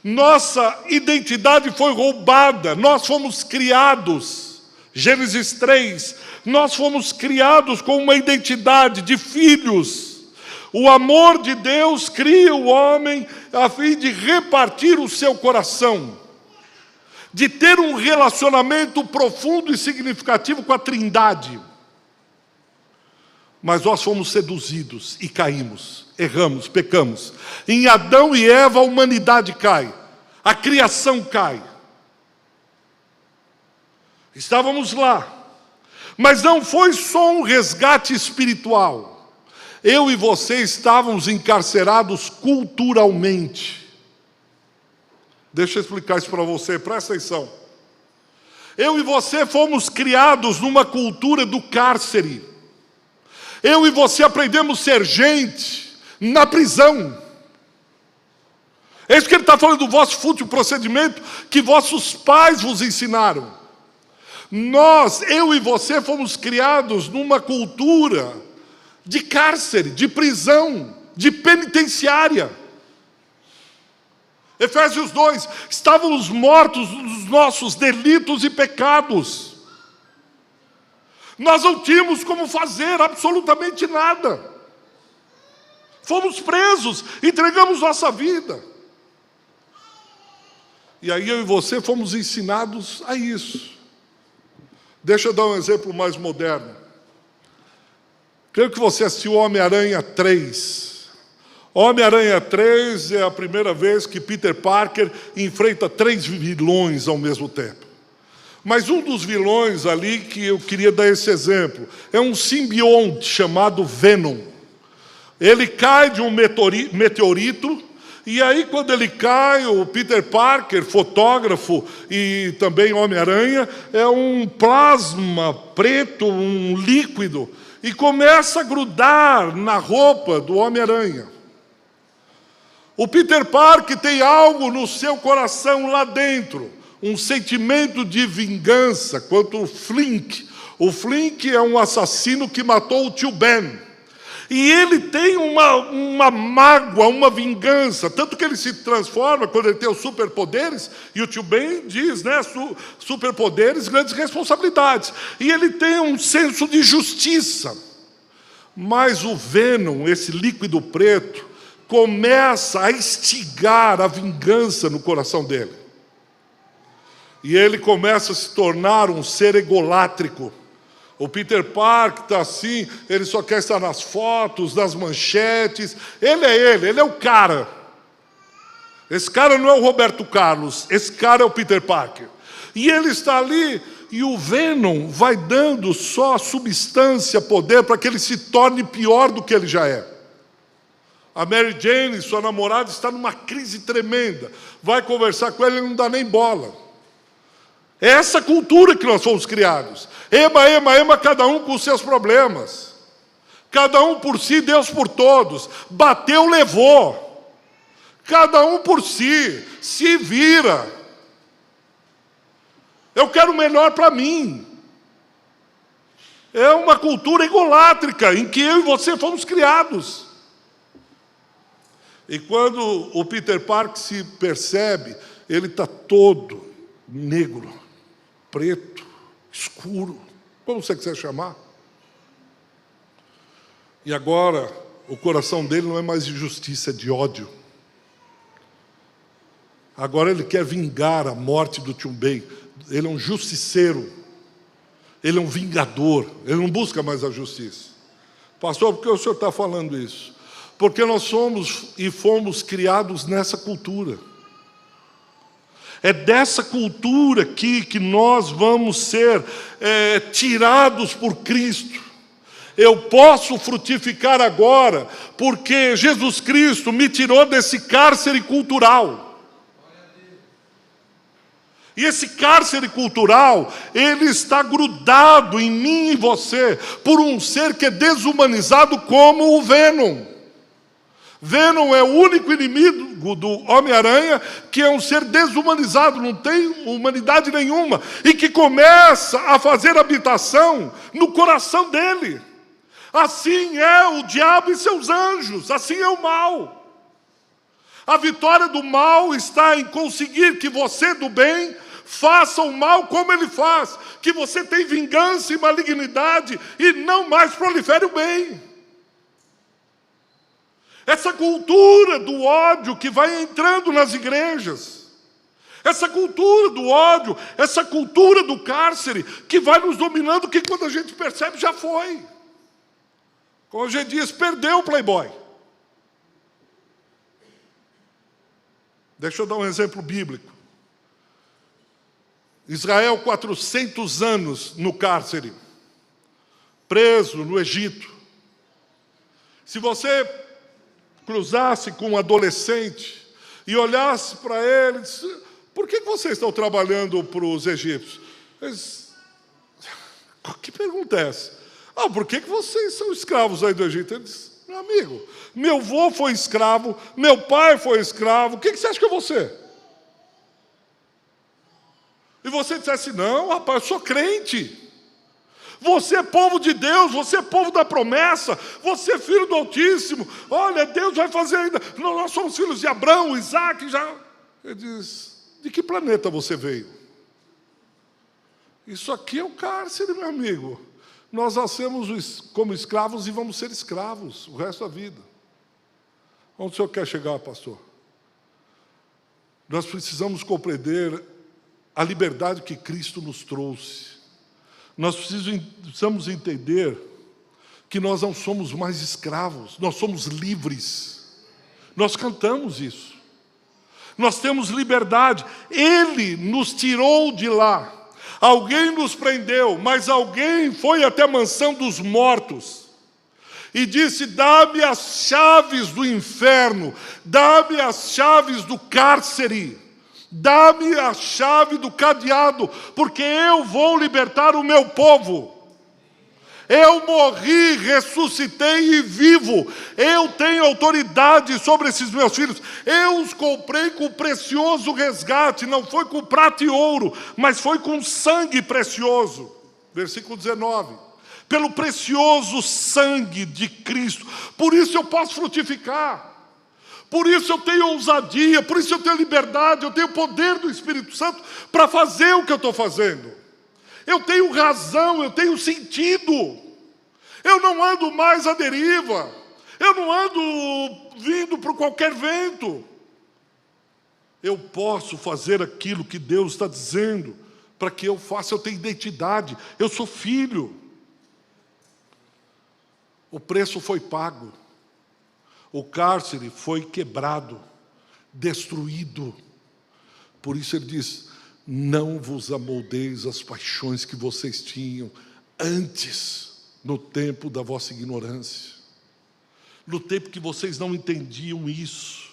Nossa identidade foi roubada, nós fomos criados. Gênesis 3, nós fomos criados com uma identidade de filhos. O amor de Deus cria o homem a fim de repartir o seu coração, de ter um relacionamento profundo e significativo com a Trindade. Mas nós fomos seduzidos e caímos, erramos, pecamos. Em Adão e Eva a humanidade cai, a criação cai. Estávamos lá, Mas não foi só um resgate espiritual. Eu e você estávamos encarcerados culturalmente. Deixa eu explicar isso para você, presta atenção. Eu e você fomos criados numa cultura do cárcere. Eu e você aprendemos a ser gente na prisão. É isso que ele está falando do vosso fútil procedimento que vossos pais vos ensinaram. Eu e você fomos criados numa cultura de cárcere, de prisão, de penitenciária. Efésios 2, estávamos mortos nos nossos delitos e pecados. Nós não tínhamos como fazer absolutamente nada. Fomos presos, entregamos nossa vida. E aí eu e você fomos ensinados a isso. Deixa eu dar um exemplo mais moderno. Creio que você assistiu Homem-Aranha 3. Homem-Aranha 3 é a primeira vez que Peter Parker enfrenta 3 vilões ao mesmo tempo. Mas um dos vilões ali que eu queria dar esse exemplo é um simbionte chamado Venom. Ele cai de um meteorito, e aí quando ele cai, o Peter Parker, fotógrafo e também Homem-Aranha, é um plasma preto, um líquido, e começa a grudar na roupa do Homem-Aranha. O Peter Parker tem algo no seu coração lá dentro, um sentimento de vingança quanto o Flink. O Flink é um assassino que matou o tio Ben. E ele tem uma mágoa, uma vingança, tanto que ele se transforma quando ele tem os superpoderes, e o tio Ben diz, né, superpoderes, grandes responsabilidades. E ele tem um senso de justiça. Mas o Venom, esse líquido preto, começa a instigar a vingança no coração dele. E ele começa a se tornar um ser egolátrico. O Peter Parker está assim, ele só quer estar nas fotos, nas manchetes. Ele é o cara. Esse cara não é o Roberto Carlos, esse cara é o Peter Parker. E ele está ali, e o Venom vai dando só substância, poder, para que ele se torne pior do que ele já é. A Mary Jane, sua namorada, está numa crise tremenda. Vai conversar com ele, ele não dá nem bola. É essa cultura que nós fomos criados. Ema, cada um com os seus problemas. Cada um por si, Deus por todos. Bateu, levou. Cada um por si, se vira. Eu quero o melhor para mim. É uma cultura egolátrica em que eu e você fomos criados. E quando o Peter Parker se percebe, ele está todo negro, preto, escuro, como você quiser chamar. E agora, o coração dele não é mais de justiça, é de ódio. Agora ele quer vingar a morte do tio Ben. Ele é um justiceiro. Ele é um vingador. Ele não busca mais a justiça. Pastor, por que o senhor está falando isso? Porque nós somos e fomos criados nessa cultura. É dessa cultura aqui que nós vamos ser tirados por Cristo. Eu posso frutificar agora, porque Jesus Cristo me tirou desse cárcere cultural. E esse cárcere cultural, ele está grudado em mim e em você, por um ser que é desumanizado como o Venom. Venom é o único inimigo do Homem-Aranha que é um ser desumanizado, não tem humanidade nenhuma, e que começa a fazer habitação no coração dele. Assim é o diabo e seus anjos, assim é o mal. A vitória do mal está em conseguir que você do bem faça o mal como ele faz, que você tem vingança e malignidade e não mais prolifere o bem. Essa cultura do ódio que vai entrando nas igrejas, essa cultura do ódio, essa cultura do cárcere que vai nos dominando, que quando a gente percebe já foi. Como a gente diz, perdeu o playboy. Deixa eu dar um exemplo bíblico. Israel, 400 anos no cárcere. preso no Egito. Se você cruzasse com um adolescente e olhasse para ele e disse: por que vocês estão trabalhando para os egípcios? Eles, que pergunta é essa? Por que vocês são escravos aí do Egito? Ele disse: meu amigo, meu avô foi escravo, meu pai foi escravo, o que você acha que eu vou ser? E você dissesse: não, rapaz, eu sou crente. Você é povo de Deus, você é povo da promessa, você é filho do Altíssimo. Olha, Deus vai fazer ainda. Nós somos filhos de Abraão, Isaac, já. Ele diz: de que planeta você veio? Isso aqui é o cárcere, meu amigo. Nós nascemos como escravos e vamos ser escravos o resto da vida. Onde o senhor quer chegar, pastor? Nós precisamos compreender a liberdade que Cristo nos trouxe. Nós precisamos entender que nós não somos mais escravos, nós somos livres. Nós cantamos isso. Nós temos liberdade. Ele nos tirou de lá. Alguém nos prendeu, mas alguém foi até a mansão dos mortos e disse: dá-me as chaves do inferno, dá-me as chaves do cárcere, dá-me a chave do cadeado, porque eu vou libertar o meu povo. Eu morri, ressuscitei e vivo. Eu tenho autoridade sobre esses meus filhos. Eu os comprei com precioso resgate. Não foi com prata e ouro, mas foi com sangue precioso. Versículo 19. Pelo precioso sangue de Cristo. Por isso eu posso frutificar. Por isso eu tenho ousadia. Por isso eu tenho liberdade. Eu tenho poder do Espírito Santo para fazer o que eu estou fazendo. Eu tenho razão, eu tenho sentido. Eu não ando mais à deriva. Eu não ando vindo por qualquer vento. Eu posso fazer aquilo que Deus está dizendo para que eu faça. Eu tenho identidade, eu sou filho. O preço foi pago. O cárcere foi quebrado, destruído. Por isso ele diz: não vos amoldeis às paixões que vocês tinham antes, no tempo da vossa ignorância, no tempo que vocês não entendiam isso.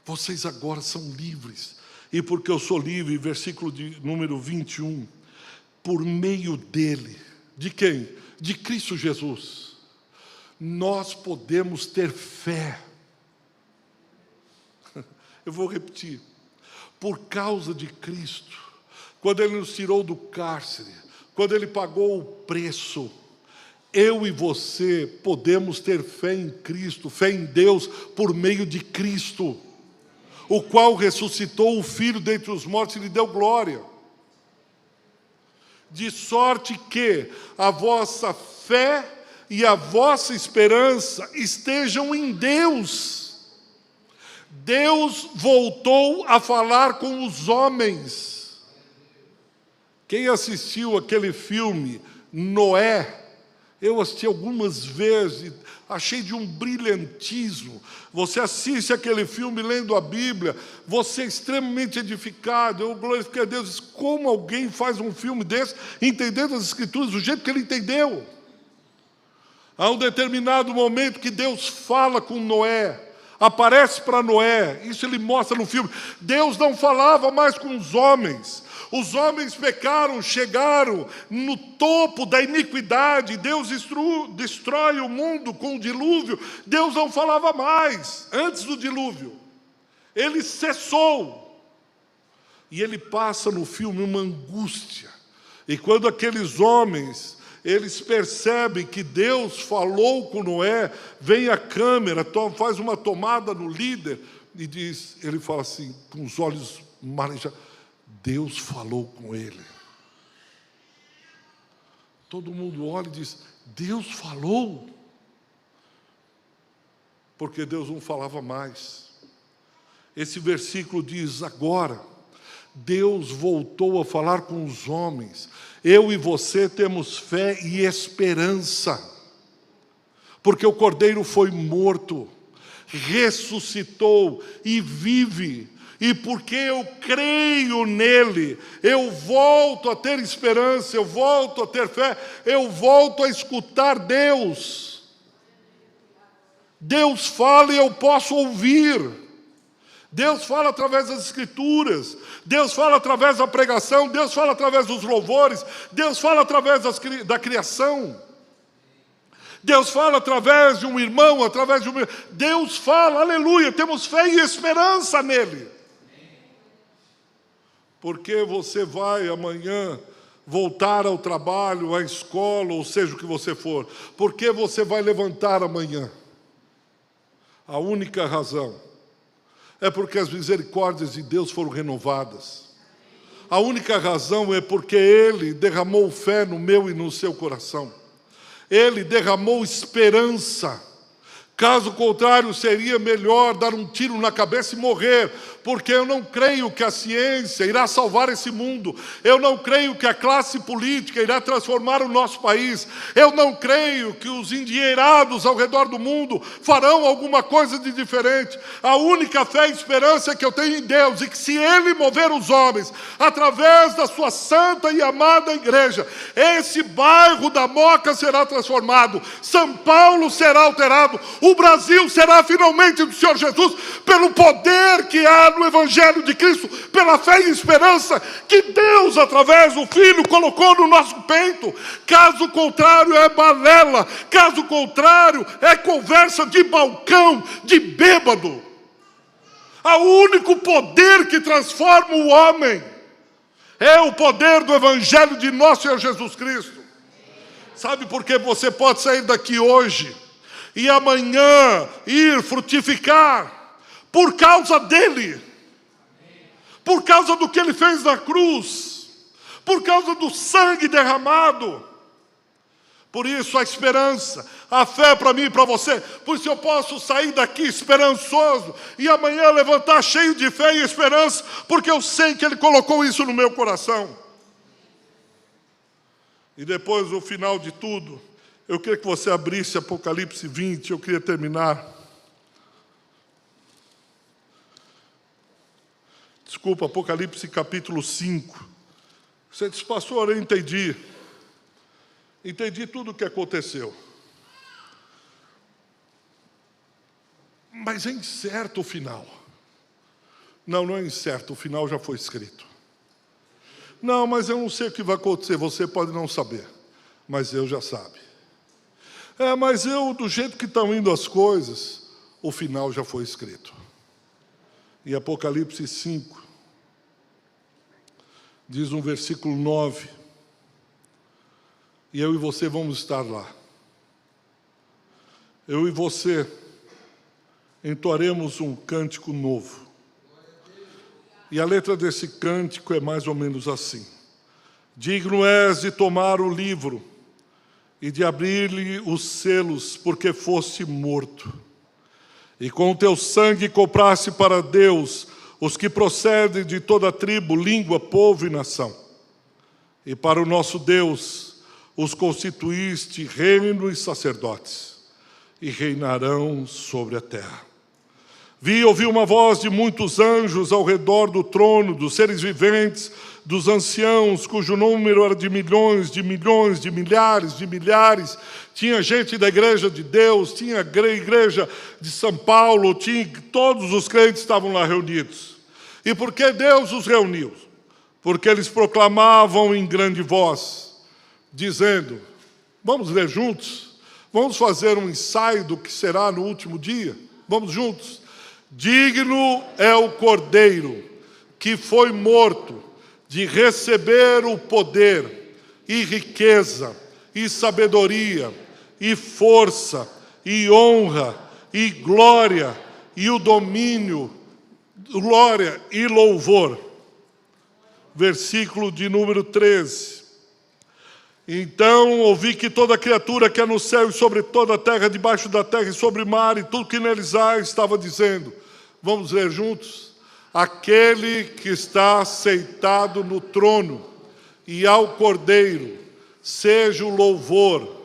Vocês agora são livres. E porque eu sou livre, versículo número 21, por meio dele, de quem? De Cristo Jesus, nós podemos ter fé. Eu vou repetir. Por causa de Cristo, quando Ele nos tirou do cárcere, quando Ele pagou o preço, eu e você podemos ter fé em Cristo, fé em Deus, por meio de Cristo, o qual ressuscitou o Filho dentre os mortos e lhe deu glória. De sorte que a vossa fé e a vossa esperança estejam em Deus. Deus voltou a falar com os homens. Quem assistiu aquele filme, Noé, eu assisti algumas vezes, achei de um brilhantismo. Você assiste aquele filme lendo a Bíblia, você é extremamente edificado. Eu glorifiquei a Deus. Como alguém faz um filme desse, entendendo as Escrituras do jeito que ele entendeu? Há um determinado momento que Deus fala com Noé, aparece para Noé, isso ele mostra no filme. Deus não falava mais com os homens pecaram, chegaram no topo da iniquidade, Deus destrói o mundo com o dilúvio. Deus não falava mais, antes do dilúvio, ele cessou, e ele passa no filme uma angústia, e quando aqueles homens, eles percebem que Deus falou com Noé, vem a câmera, faz uma tomada no líder, e ele fala assim, com os olhos marejados: Deus falou com ele. Todo mundo olha e diz: Deus falou? Porque Deus não falava mais. Esse versículo diz: agora, Deus voltou a falar com os homens. Eu e você temos fé e esperança, porque o Cordeiro foi morto, ressuscitou e vive. E porque eu creio nele, eu volto a ter esperança, eu volto a ter fé, eu volto a escutar Deus. Deus fala e eu posso ouvir. Deus fala através das Escrituras, Deus fala através da pregação, Deus fala através dos louvores, Deus fala através da criação. Deus fala através de um irmão, através de um... Deus fala, aleluia, temos fé e esperança nele. Porque você vai amanhã voltar ao trabalho, à escola, ou seja o que você for. Porque você vai levantar amanhã. A única razão é porque as misericórdias de Deus foram renovadas. A única razão é porque Ele derramou fé no meu e no seu coração. Ele derramou esperança. Caso contrário, seria melhor dar um tiro na cabeça e morrer, porque eu não creio que a ciência irá salvar esse mundo. Eu não creio que a classe política irá transformar o nosso país. Eu não creio que os endinheirados ao redor do mundo farão alguma coisa de diferente. A única fé e esperança que eu tenho em Deus, e que se Ele mover os homens, através da sua santa e amada igreja, esse bairro da Moca será transformado, São Paulo será alterado, o Brasil será finalmente do Senhor Jesus, pelo poder que há no Evangelho de Cristo, pela fé e esperança que Deus, através do Filho, colocou no nosso peito. Caso contrário, é balela. Caso contrário, é conversa de balcão, de bêbado. O único poder que transforma o homem é o poder do Evangelho de nosso Senhor Jesus Cristo. Sabe por que você pode sair daqui hoje e amanhã ir frutificar? Por causa dele, por causa do que ele fez na cruz, por causa do sangue derramado. Por isso a esperança, a fé para mim e para você. Por isso eu posso sair daqui esperançoso e amanhã levantar cheio de fé e esperança, porque eu sei que ele colocou isso no meu coração. E depois, no final de tudo, eu queria que você abrisse Apocalipse 20, eu queria terminar. Desculpa, Apocalipse capítulo 5. Você diz, pastor, eu entendi. Entendi tudo o que aconteceu. Mas é incerto o final. Não, não é incerto, o final já foi escrito. Não, mas eu não sei o que vai acontecer, você pode não saber, mas Deus já sabe. Mas do jeito que estão indo as coisas, o final já foi escrito. E Apocalipse 5, diz no versículo 9, e eu e você vamos estar lá. Eu e você entoaremos um cântico novo. E a letra desse cântico é mais ou menos assim: digno és de tomar o livro e de abrir-lhe os selos, porque foste morto. E com o teu sangue compraste para Deus os que procedem de toda tribo, língua, povo e nação. E para o nosso Deus os constituíste reino e sacerdotes, e reinarão sobre a terra. Vi e ouvi uma voz de muitos anjos ao redor do trono, dos seres viventes, dos anciãos, cujo número era de milhões, de milhões, de milhares, de milhares. Tinha gente da igreja de Deus, tinha a igreja de São Paulo, todos os crentes estavam lá reunidos. E por que Deus os reuniu? Porque eles proclamavam em grande voz, dizendo, vamos ler juntos? Vamos fazer um ensaio do que será no último dia? Vamos juntos? Digno é o Cordeiro que foi morto de receber o poder e riqueza e sabedoria e força e honra e glória e o domínio, glória e louvor. Versículo de número 13. Então ouvi que toda criatura que é no céu e sobre toda a terra, debaixo da terra e sobre o mar, e tudo que neles há, estava dizendo, vamos ler juntos? Aquele que está sentado no trono e ao Cordeiro, seja o louvor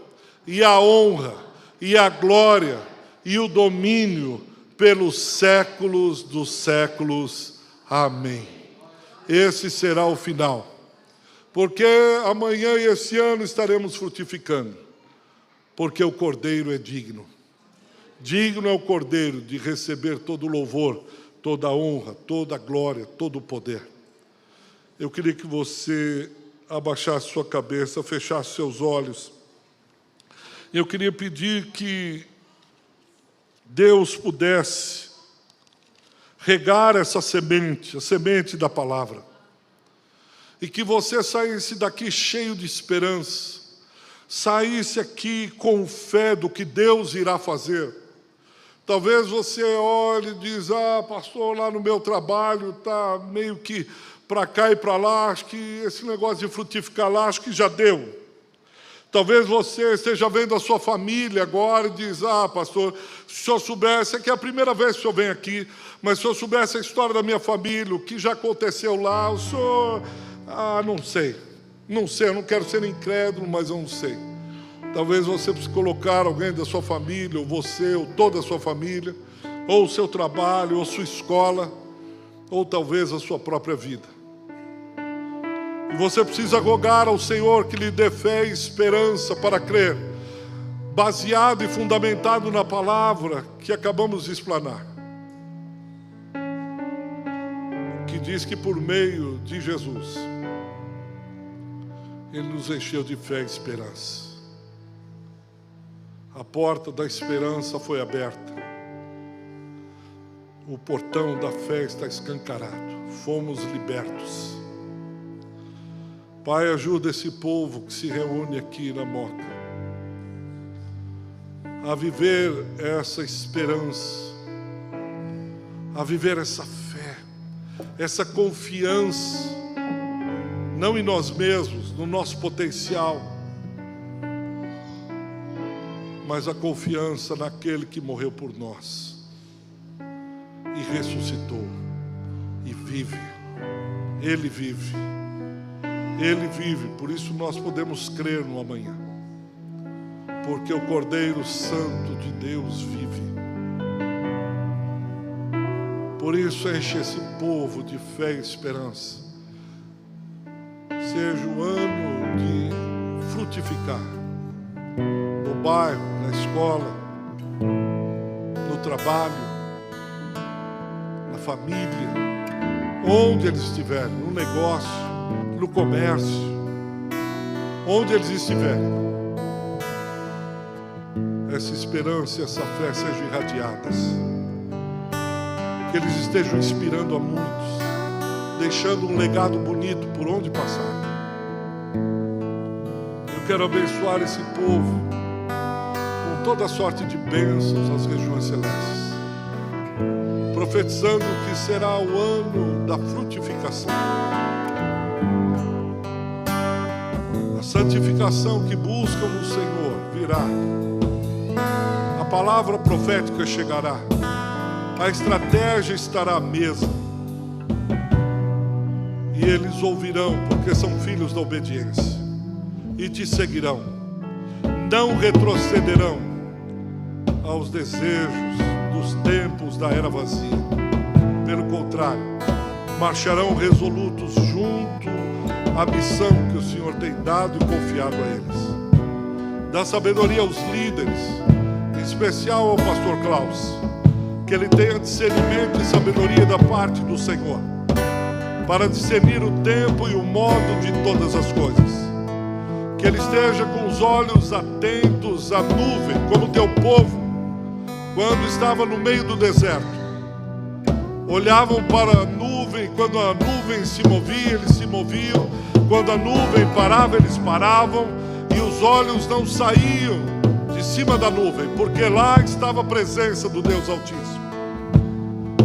e a honra e a glória e o domínio pelos séculos dos séculos. Amém. Esse será o final. Porque amanhã e esse ano estaremos frutificando. Porque o Cordeiro é digno. Digno é o Cordeiro de receber todo o louvor, toda a honra, toda a glória, todo o poder. Eu queria que você abaixasse sua cabeça, fechasse seus olhos. Eu queria pedir que Deus pudesse regar essa semente, a semente da palavra, e que você saísse daqui cheio de esperança, saísse aqui com fé do que Deus irá fazer. Talvez você olhe e diz: pastor, lá no meu trabalho está meio que para cá e para lá, acho que esse negócio de frutificar lá, acho que já deu. Talvez você esteja vendo a sua família agora e diz: pastor, se o senhor soubesse, é que é a primeira vez que o senhor vem aqui, mas se o senhor soubesse a história da minha família, o que já aconteceu lá, o senhor, não sei, eu não quero ser incrédulo, mas eu não sei. Talvez você precise colocar alguém da sua família, ou você, ou toda a sua família, ou o seu trabalho, ou sua escola, ou talvez a sua própria vida. E você precisa rogar ao Senhor que lhe dê fé e esperança para crer, baseado e fundamentado na palavra que acabamos de explanar, que diz que por meio de Jesus, Ele nos encheu de fé e esperança. A porta da esperança foi aberta. O portão da fé está escancarado. Fomos libertos. Pai, ajuda esse povo que se reúne aqui na Moca a viver essa esperança, a viver essa fé, essa confiança, não em nós mesmos, no nosso potencial, mas a confiança naquele que morreu por nós e ressuscitou e vive. Ele vive. Ele vive, por isso nós podemos crer no amanhã, porque o Cordeiro Santo de Deus vive. Por isso enche esse povo de fé e esperança. Seja o ano de frutificar, no bairro, na escola, no trabalho, na família, onde eles estiverem, no negócio, no comércio, onde eles estiverem, essa esperança e essa fé sejam irradiadas, que eles estejam inspirando a muitos, deixando um legado bonito por onde passar. Eu quero abençoar esse povo com toda sorte de bênçãos às regiões celestes, profetizando que será o ano da frutificação, a santificação que buscam no Senhor virá, a palavra profética chegará, a estratégia estará à mesa, e eles ouvirão, porque são filhos da obediência, e te seguirão, não retrocederão aos desejos dos tempos da era vazia. Pelo contrário, marcharão resolutos junto à missão que o Senhor tem dado e confiado a eles. Dá sabedoria aos líderes, em especial ao pastor Klaus, que ele tenha discernimento e sabedoria da parte do Senhor, para discernir o tempo e o modo de todas as coisas. Que ele esteja com os olhos atentos à nuvem, como teu povo, quando estava no meio do deserto. Olhavam para a nuvem, quando a nuvem se movia, eles se moviam. Quando a nuvem parava, eles paravam. E os olhos não saíam de cima da nuvem, porque lá estava a presença do Deus Altíssimo.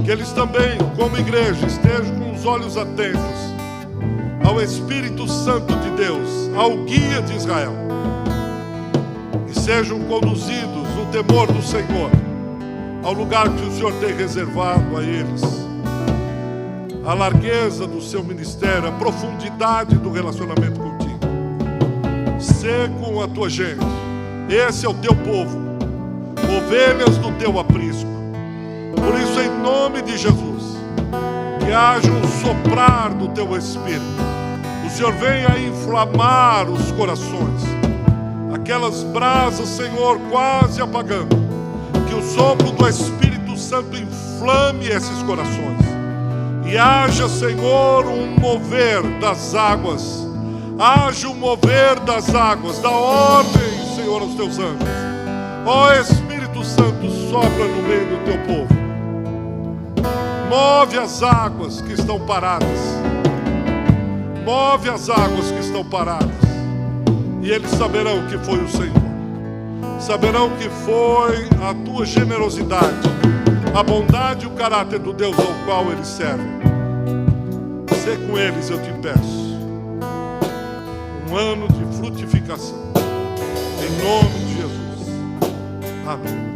Que eles também, como igreja, estejam com os olhos atentos ao Espírito Santo de Deus, ao guia de Israel, e sejam conduzidos no temor do Senhor, ao lugar que o Senhor tem reservado a eles, a largueza do seu ministério, a profundidade do relacionamento contigo. Sê com a tua gente, esse é o teu povo, ovelhas do teu aprisco. nome de Jesus, que haja um soprar do teu Espírito. O Senhor venha inflamar os corações, aquelas brasas, Senhor, quase apagando, que o sopro do Espírito Santo inflame esses corações, e haja, Senhor, um mover das águas, haja um mover das águas, dá ordem, Senhor, aos teus anjos. Ó Espírito Santo, sopra no meio do teu povo, move as águas que estão paradas, move as águas que estão paradas, e eles saberão que foi o Senhor, saberão que foi a tua generosidade, a bondade e o caráter do Deus ao qual eles servem. Sê com eles, eu te peço, um ano de frutificação, em nome de Jesus. Amém.